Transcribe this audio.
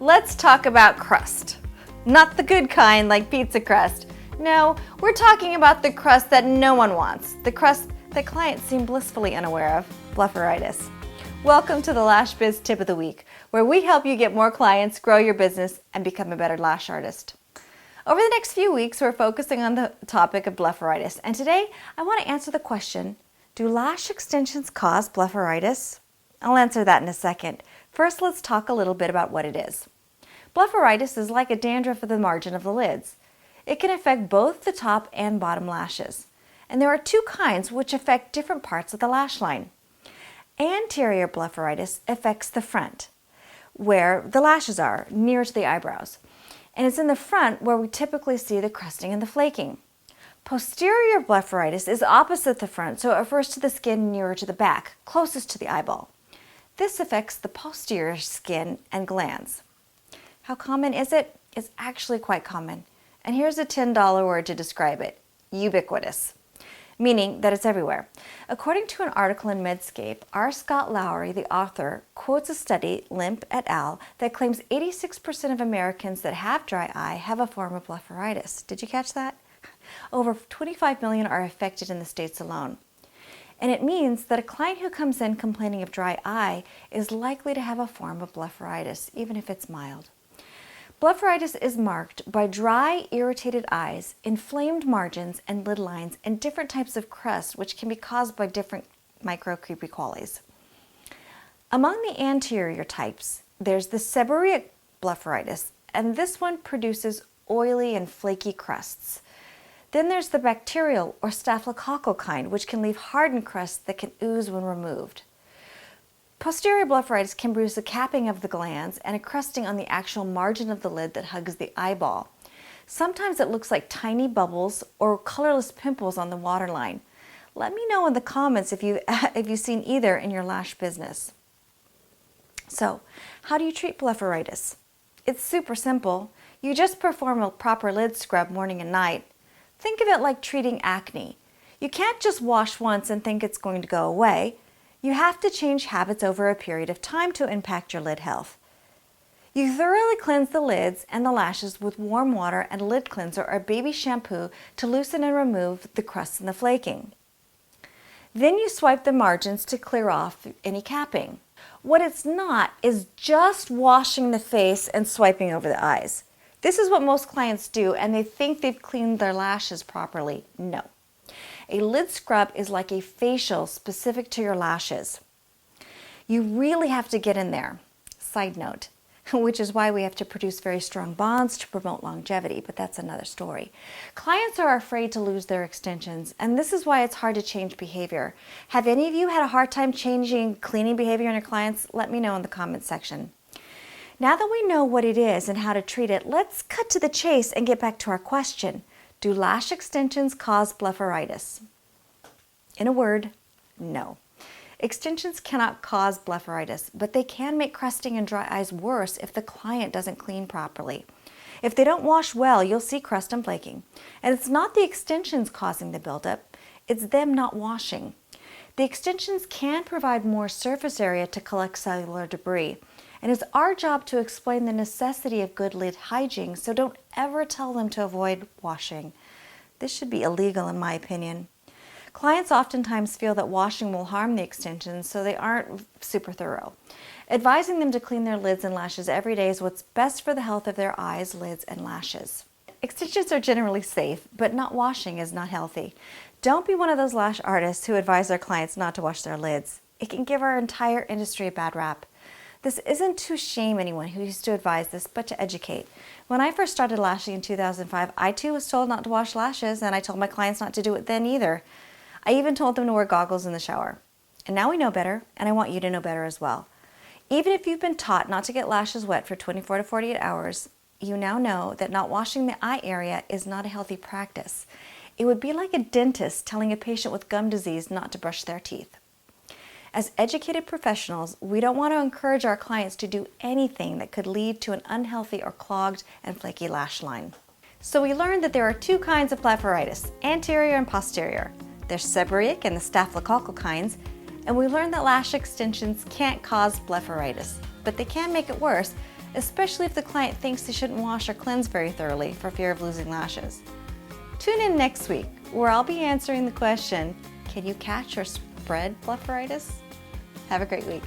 Let's talk about crust. Not the good kind like pizza crust. No, we're talking about the crust that no one wants. The crust that clients seem blissfully unaware of, blepharitis. Welcome to the Lash Biz Tip of the Week, where we help you get more clients, grow your business, and become a better lash artist. Over the next few weeks, we're focusing on the topic of blepharitis, and today I want to answer the question, do lash extensions cause blepharitis? I'll answer that in a second. First, let's talk a little bit about what it is. Blepharitis is like a dandruff at the margin of the lids. It can affect both the top and bottom lashes. And there are two kinds which affect different parts of the lash line. Anterior blepharitis affects the front, where the lashes are, near to the eyebrows. And it's in the front where we typically see the crusting and the flaking. Posterior blepharitis is opposite the front, so it refers to the skin nearer to the back, closest to the eyeball. This affects the posterior skin and glands. How common is it? It's actually quite common. And here's a $10 word to describe it, ubiquitous, meaning that it's everywhere. According to an article in Medscape, R. Scott Lowry, the author, quotes a study, Limp et al., that claims 86% of Americans that have dry eye have a form of blepharitis. Did you catch that? Over 25 million are affected in the States alone. And it means that a client who comes in complaining of dry eye is likely to have a form of blepharitis, even if it's mild. Blepharitis is marked by dry, irritated eyes, inflamed margins and lid lines, and different types of crust, which can be caused by different microcripiquales. Among the anterior types, there's the seborrheic blepharitis, and this one produces oily and flaky crusts. Then there's the bacterial or staphylococcal kind, which can leave hardened crusts that can ooze when removed. Posterior blepharitis can produce a capping of the glands and a crusting on the actual margin of the lid that hugs the eyeball. Sometimes it looks like tiny bubbles or colorless pimples on the waterline. Let me know in the comments if you've seen either in your lash business. So, how do you treat blepharitis? It's super simple. You just perform a proper lid scrub morning and night. Think of it like treating acne. You can't just wash once and think it's going to go away. You have to change habits over a period of time to impact your lid health. You thoroughly cleanse the lids and the lashes with warm water and a lid cleanser or baby shampoo to loosen and remove the crusts and the flaking. Then you swipe the margins to clear off any capping. What it's not is just washing the face and swiping over the eyes. This is what most clients do, and they think they've cleaned their lashes properly. No. A lid scrub is like a facial specific to your lashes. You really have to get in there. Side note, which is why we have to produce very strong bonds to promote longevity, but that's another story. Clients are afraid to lose their extensions, and this is why it's hard to change behavior. Have any of you had a hard time changing cleaning behavior in your clients? Let me know in the comments section. Now that we know what it is and how to treat it, let's cut to the chase and get back to our question. Do lash extensions cause blepharitis? In a word, no. Extensions cannot cause blepharitis, but they can make crusting and dry eyes worse if the client doesn't clean properly. If they don't wash well, you'll see crust and flaking. And it's not the extensions causing the buildup, it's them not washing. The extensions can provide more surface area to collect cellular debris, and it's our job to explain the necessity of good lid hygiene, so don't ever tell them to avoid washing. This should be illegal in my opinion. Clients oftentimes feel that washing will harm the extensions, so they aren't super thorough. Advising them to clean their lids and lashes every day is what's best for the health of their eyes, lids, and lashes. Extensions are generally safe, but not washing is not healthy. Don't be one of those lash artists who advise their clients not to wash their lids. It can give our entire industry a bad rap. This isn't to shame anyone who used to advise this, but to educate. When I first started lashing in 2005, I too was told not to wash lashes, and I told my clients not to do it then either. I even told them to wear goggles in the shower. And now we know better, and I want you to know better as well. Even if you've been taught not to get lashes wet for 24 to 48 hours, you now know that not washing the eye area is not a healthy practice. It would be like a dentist telling a patient with gum disease not to brush their teeth. As educated professionals, we don't want to encourage our clients to do anything that could lead to an unhealthy or clogged and flaky lash line. So we learned that there are two kinds of blepharitis, anterior and posterior. There's seborrheic and the staphylococcal kinds, and we learned that lash extensions can't cause blepharitis, but they can make it worse especially if the client thinks they shouldn't wash or cleanse very thoroughly for fear of losing lashes. Tune in next week, where I'll be answering the question, can you catch or spread blepharitis? Have a great week.